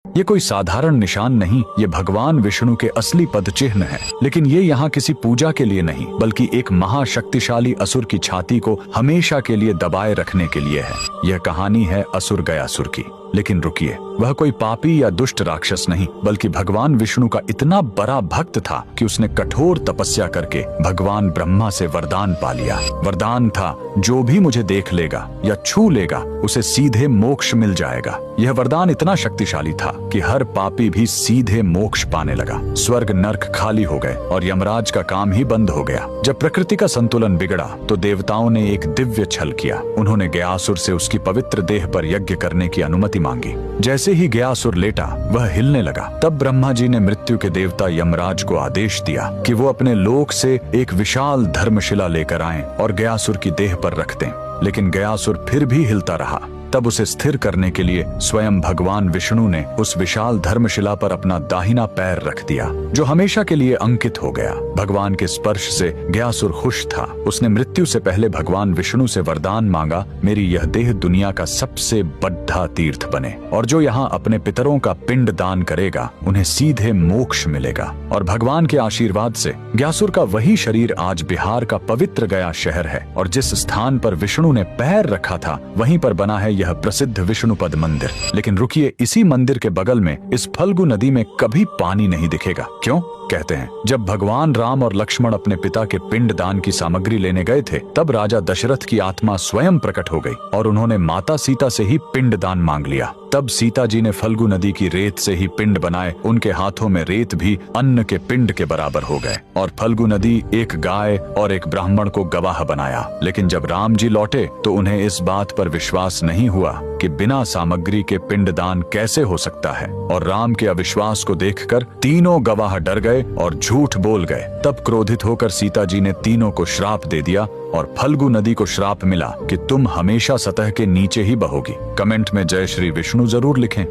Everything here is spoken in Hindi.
ये कोई साधारण निशान नहीं, ये भगवान विष्णु के असली पद चिन्ह है। लेकिन ये यहाँ किसी पूजा के लिए नहीं, बल्कि एक महाशक्तिशाली असुर की छाती को हमेशा के लिए दबाए रखने के लिए है। यह कहानी है असुर गयासुर की। लेकिन रुकिए, वह कोई पापी या दुष्ट राक्षस नहीं, बल्कि भगवान विष्णु का इतना बड़ा भक्त था कि उसने कठोर तपस्या करके भगवान ब्रह्मा से वरदान पा लिया। वरदान था, जो भी मुझे देख लेगा या छू लेगा उसे सीधे मोक्ष मिल जाएगा। यह वरदान इतना शक्तिशाली था कि हर पापी भी सीधे मोक्ष पाने लगा। स्वर्ग नर्क खाली हो गए और यमराज का काम ही बंद हो गया। जब प्रकृति का संतुलन बिगड़ा तो देवताओं ने एक दिव्य छल किया। उन्होंने गयासुर से उसकी पवित्र देह पर यज्ञ करने की अनुमति मांगी। जैसे ही गयासुर लेटा, वह हिलने लगा। तब ब्रह्मा जी ने मृत्यु के देवता यमराज को आदेश दिया कि वो अपने लोक से एक विशाल धर्मशिला लेकर आएं और गयासुर की देह पर रख दें। लेकिन गयासुर फिर भी हिलता रहा। तब उसे स्थिर करने के लिए स्वयं भगवान विष्णु ने उस विशाल धर्मशिला पर अपना दाहिना पैर रख दिया, जो हमेशा के लिए अंकित हो गया। भगवान के स्पर्श से गयासुर खुश था। उसने मृत्यु से पहले भगवान विष्णु से वरदान मांगा, मेरी यह देह दुनिया का सबसे बड़ा तीर्थ बने और जो यहाँ अपने पितरों का पिंड दान करेगा उन्हें सीधे मोक्ष मिलेगा। और भगवान के आशीर्वाद से गयासुर का वही शरीर आज बिहार का पवित्र गया शहर है। और जिस स्थान पर विष्णु ने पैर रखा था, वहीं पर बना है यह प्रसिद्ध विष्णुपद मंदिर। लेकिन रुकिए, इसी मंदिर के बगल में इस फल्गु नदी में कभी पानी नहीं दिखेगा। क्यों? कहते हैं, जब भगवान राम और लक्ष्मण अपने पिता के पिंड दान की सामग्री लेने गए थे, तब राजा दशरथ की आत्मा स्वयं प्रकट हो गई और उन्होंने माता सीता से ही पिंड दान मांग लिया। तब सीता जी ने फल्गु नदी की रेत से ही पिंड बनाए। उनके हाथों में रेत भी अन्न के पिंड के बराबर हो गए और फल्गु नदी एक गाय और एक ब्राह्मण को गवाह बनाया। लेकिन जब राम जी लौटे तो उन्हें इस बात पर विश्वास नहीं हुआ कि बिना सामग्री के पिंड दान कैसे हो सकता है। और राम के अविश्वास को देखकर तीनों गवाह डर गए और झूठ बोल गए। तब क्रोधित होकर सीता जी ने तीनों को श्राप दे दिया और फल्गु नदी को श्राप मिला कि तुम हमेशा सतह के नीचे ही बहोगी। कमेंट में जय श्री विष्णु जरूर लिखें।